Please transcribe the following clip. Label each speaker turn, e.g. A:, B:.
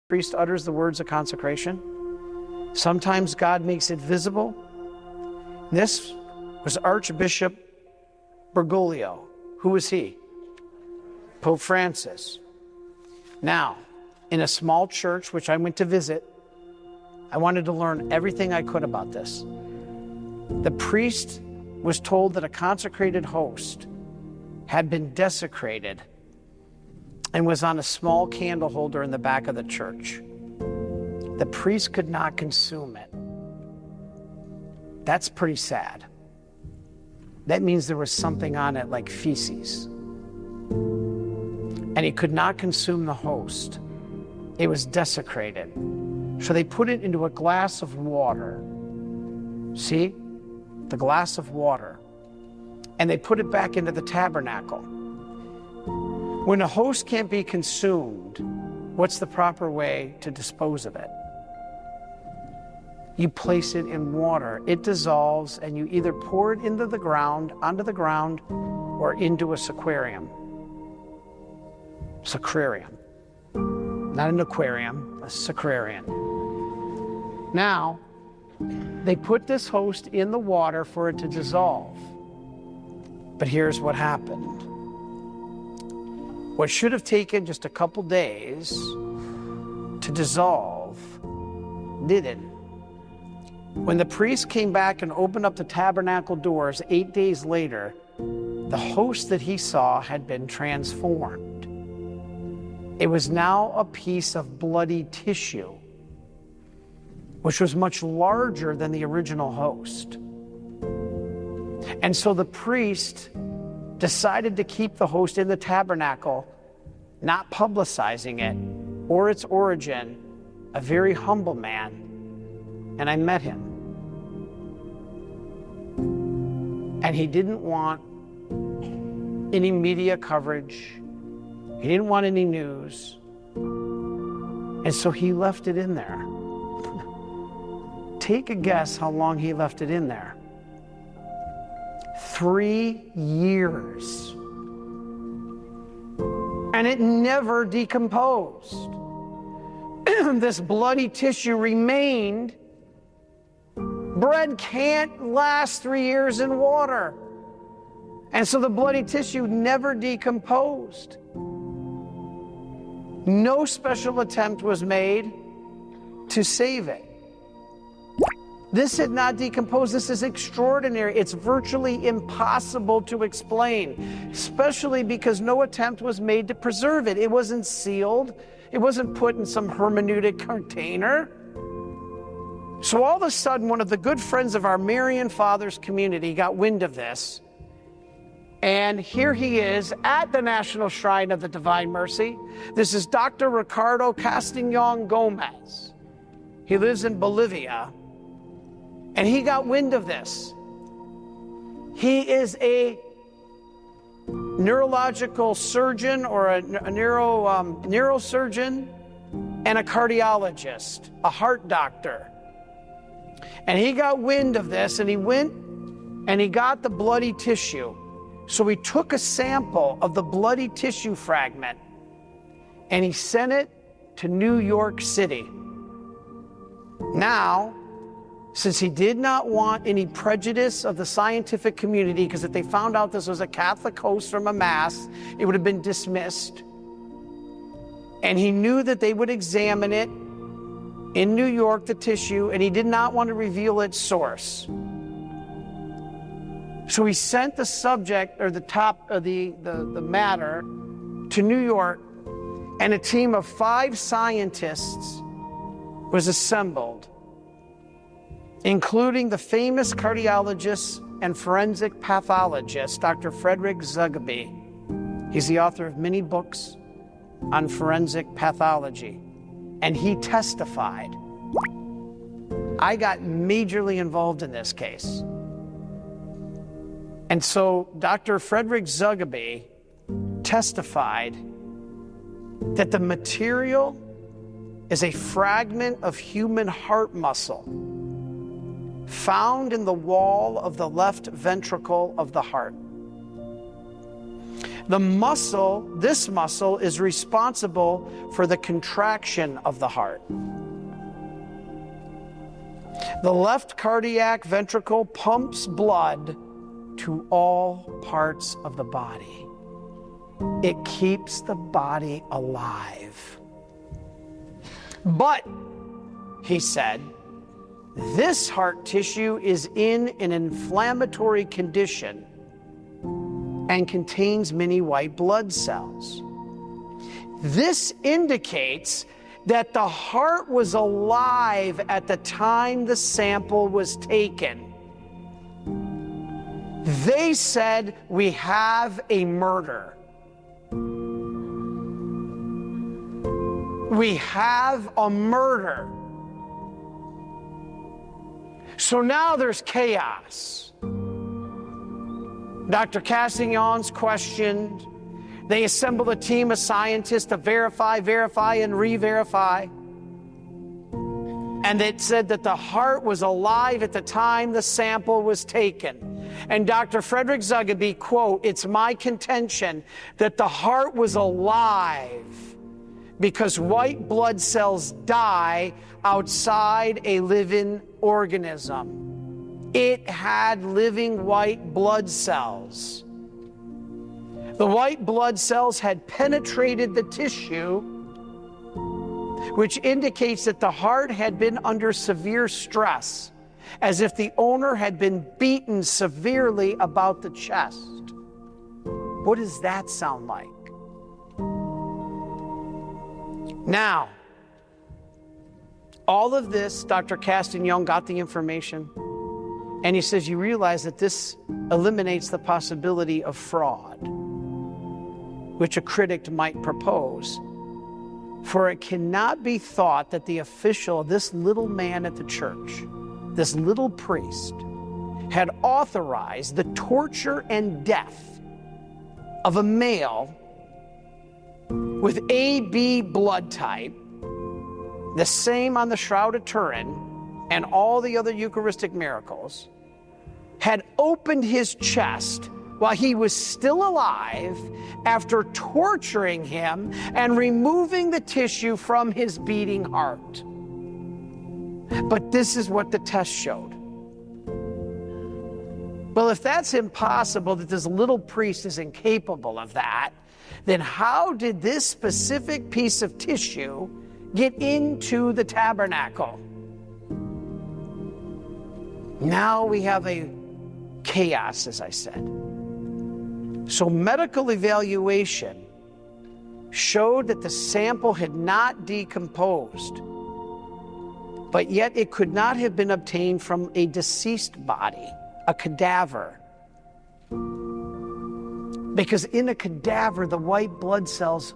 A: priest utters the words of consecration. Sometimes God makes it visible. This was Archbishop Bergoglio. Who was he? Pope Francis. Now, in a small church, which I went to visit, I wanted to learn everything I could about this. The priest was told that a consecrated host had been desecrated and was on a small candle holder in the back of the church. The priest could not consume it. That's pretty sad. That means there was something on it like feces. And he could not consume the host. It was desecrated. So they put it into a glass of water. See? The glass of water. And they put it back into the tabernacle. When a host can't be consumed, what's the proper way to dispose of it? You place it in water. It dissolves, and you either pour it into the ground, onto the ground, or into a sacrarium. Sacrarium. Not an aquarium, a sacrarium. Now, they put this host in the water for it to dissolve. But here's what happened. What should have taken just a couple days to dissolve didn't. When the priest came back and opened up the tabernacle doors 8 days later, the host that he saw had been transformed. It was now a piece of bloody tissue, which was much larger than the original host. And so the priest decided to keep the host in the tabernacle, not publicizing it or its origin, a very humble man, and I met him. And he didn't want any media coverage. He didn't want any news. And so he left it in there. Take a guess how long he left it in there. 3 years. And it never decomposed. This bloody tissue remained. Bread can't last 3 years in water. And so the bloody tissue never decomposed. No special attempt was made to save it. This had not decomposed. This is extraordinary. It's virtually impossible to explain, especially because no attempt was made to preserve it. It wasn't sealed. It wasn't put in some hermeneutic container. So all of a sudden, one of the good friends of our Marian Fathers community got wind of this. And here he is at the National Shrine of the Divine Mercy. This is Dr. Ricardo Castañón Gomez. He lives in Bolivia. And he got wind of this. He is a neurological surgeon or a neurosurgeon and a cardiologist, a heart doctor. And he got wind of this, and he went and he got the bloody tissue. So he took a sample of the bloody tissue fragment and he sent it to New York City. Now, since he did not want any prejudice of the scientific community, because if they found out this was a Catholic host from a mass, it would have been dismissed. And he knew that they would examine it in New York, the tissue, and he did not want to reveal its source. So he sent the subject, or the top of the matter, to New York, and a team of 5 scientists was assembled, including the famous cardiologist and forensic pathologist, Dr. Frederick Zugby. He's the author of many books on forensic pathology, and he testified. I got majorly involved in this case. And so Dr. Frederick Zugby testified that the material is a fragment of human heart muscle found in the wall of the left ventricle of the heart. The muscle, this muscle, is responsible for the contraction of the heart. The left cardiac ventricle pumps blood to all parts of the body. It keeps the body alive. But, he said, this heart tissue is in an inflammatory condition and contains many white blood cells. This indicates that the heart was alive at the time the sample was taken. They said, we have a murder. We have a murder. So now there's chaos. Dr. Castignon's questioned. They assembled a team of scientists to verify, and re-verify. And it said that the heart was alive at the time the sample was taken. And Dr. Frederick Zugby, quote, "It's my contention that the heart was alive because white blood cells die outside a living organism. It had living white blood cells. The white blood cells had penetrated the tissue, which indicates that the heart had been under severe stress, as if the owner had been beaten severely about the chest." What does that sound like? Now, all of this, Dr. Castagnon got the information, and he says, you realize that this eliminates the possibility of fraud, which a critic might propose. For it cannot be thought that the official, this little man at the church, this little priest, had authorized the torture and death of a male with AB blood type, the same on the Shroud of Turin and all the other Eucharistic miracles, had opened his chest while he was still alive after torturing him and removing the tissue from his beating heart. But this is what the test showed. Well, if that's impossible, that this little priest is incapable of that, then how did this specific piece of tissue get into the tabernacle? Now we have a chaos, as I said. So medical evaluation showed that the sample had not decomposed, but yet it could not have been obtained from a deceased body, a cadaver. Because in a cadaver, the white blood cells